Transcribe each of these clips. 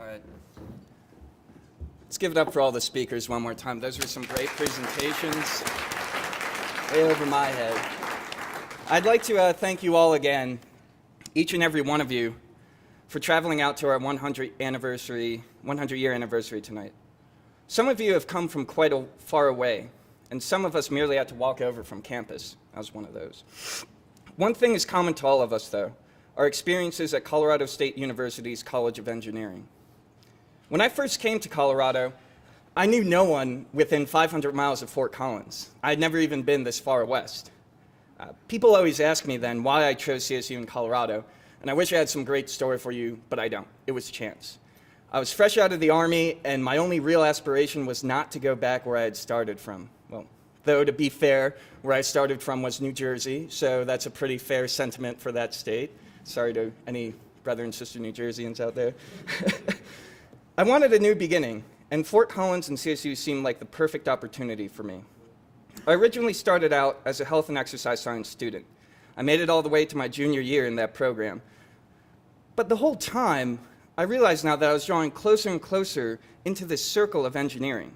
All right. Let's give it up for all the speakers one more time. Those were some great presentations. Way over my head. I'd like to thank you all again, each and every one of you, for traveling out to our 100-year anniversary tonight. Some of you have come from quite a far away, and some of us merely had to walk over from campus. I was one of those. One thing is common to all of us, though, our experiences at Colorado State University's College of Engineering. When I first came to Colorado, I knew no one within 500 miles of Fort Collins. I had never even been this far west. People always ask me then why I chose CSU in Colorado, and I wish I had some great story for you, but I don't. It was chance. I was fresh out of the Army, and my only real aspiration was not to go back where I had started from. Well, though to be fair, where I started from was New Jersey, so that's a pretty fair sentiment for that state. Sorry to any brother and sister New Jerseyans out there. I wanted a new beginning, and Fort Collins and CSU seemed like the perfect opportunity for me. I originally started out as a health and exercise science student. I made it all the way to my junior year in that program. But the whole time, I realized now that I was drawing closer and closer into this circle of engineering.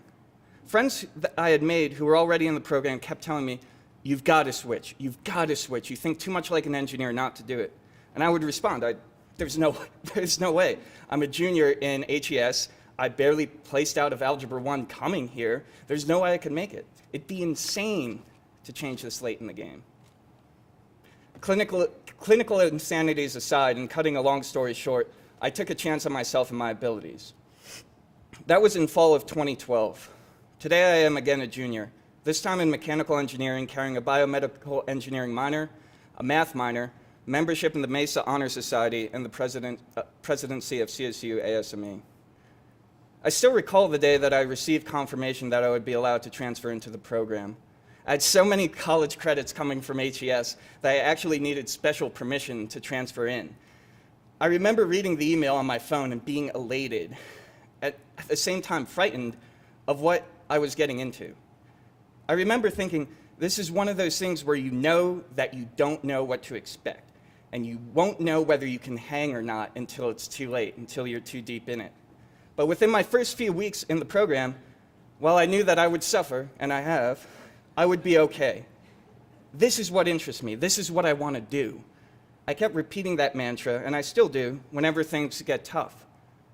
Friends that I had made who were already in the program kept telling me, "You've got to switch, you've got to switch. You think too much like an engineer not to do it." And I would respond, there's no way. I'm a junior in HES. I barely placed out of Algebra 1 coming here. There's no way I could make it. It'd be insane to change this late in the game. Clinical insanities aside, and cutting a long story short, I took a chance on myself and my abilities. That was in fall of 2012. Today I am again a junior, this time in mechanical engineering, carrying a biomedical engineering minor, a math minor, membership in the Mesa Honor Society, and the presidency of CSU ASME. I still recall the day that I received confirmation that I would be allowed to transfer into the program. I had so many college credits coming from HES that I actually needed special permission to transfer in. I remember reading the email on my phone and being elated, at the same time frightened of what I was getting into. I remember thinking, this is one of those things where you know that you don't know what to expect, and you won't know whether you can hang or not until it's too late, until you're too deep in it. But within my first few weeks in the program, while I knew that I would suffer, and I have, I would be okay. This is what interests me. This is what I want to do. I kept repeating that mantra, and I still do, whenever things get tough.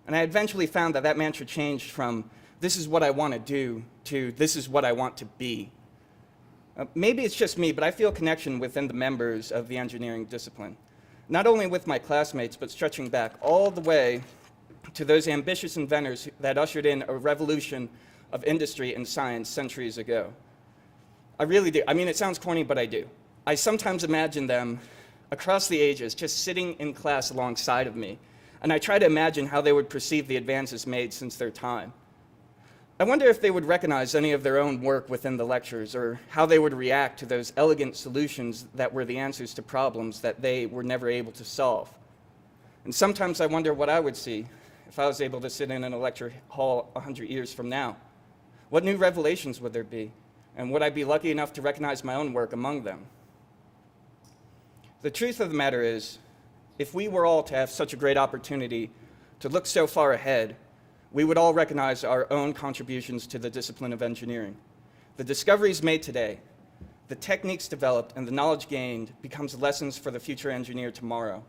And I eventually found that that mantra changed from, this is what I want to do, to this is what I want to be. Maybe it's just me, but I feel a connection within the members of the engineering discipline. Not only with my classmates, but stretching back all the way to those ambitious inventors that ushered in a revolution of industry and science centuries ago. I really do. I mean, it sounds corny, but I do. I sometimes imagine them across the ages just sitting in class alongside of me, and I try to imagine how they would perceive the advances made since their time. I wonder if they would recognize any of their own work within the lectures, or how they would react to those elegant solutions that were the answers to problems that they were never able to solve. And sometimes I wonder what I would see if I was able to sit in a lecture hall 100 years from now. What new revelations would there be? And would I be lucky enough to recognize my own work among them? The truth of the matter is, if we were all to have such a great opportunity to look so far ahead, we would all recognize our own contributions to the discipline of engineering. The discoveries made today, the techniques developed, and the knowledge gained becomes lessons for the future engineer tomorrow.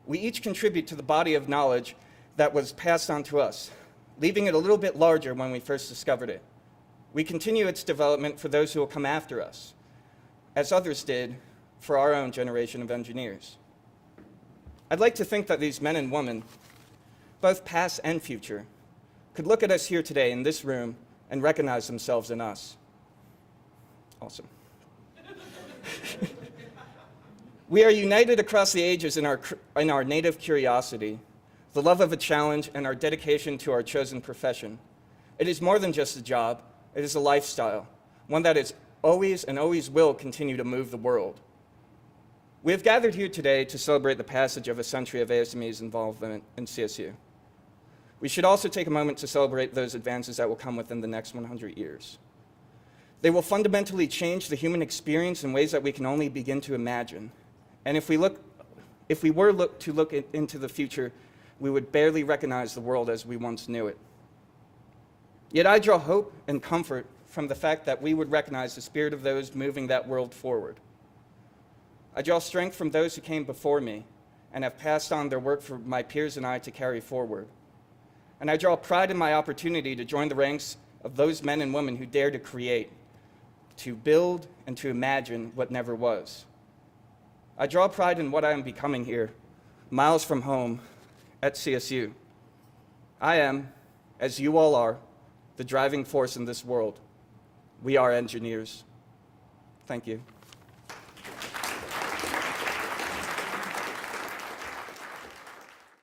We each contribute to the body of knowledge that was passed on to us, leaving it a little bit larger when we first discovered it. We continue its development for those who will come after us, as others did for our own generation of engineers. I'd like to think that these men and women, both past and future, could look at us here today in this room and recognize themselves in us. Awesome. We are united across the ages in our native curiosity, the love of a challenge, and our dedication to our chosen profession. It is more than just a job. It is a lifestyle, one that is always and always will continue to move the world. We have gathered here today to celebrate the passage of a century of ASME's involvement in CSU. We should also take a moment to celebrate those advances that will come within the next 100 years. They will fundamentally change the human experience in ways that we can only begin to imagine. And if we were to look into the future, we would barely recognize the world as we once knew it. Yet I draw hope and comfort from the fact that we would recognize the spirit of those moving that world forward. I draw strength from those who came before me and have passed on their work for my peers and I to carry forward. And I draw pride in my opportunity to join the ranks of those men and women who dare to create, to build, and to imagine what never was. I draw pride in what I am becoming here, miles from home, at CSU. I am, as you all are, the driving force in this world. We are engineers. Thank you.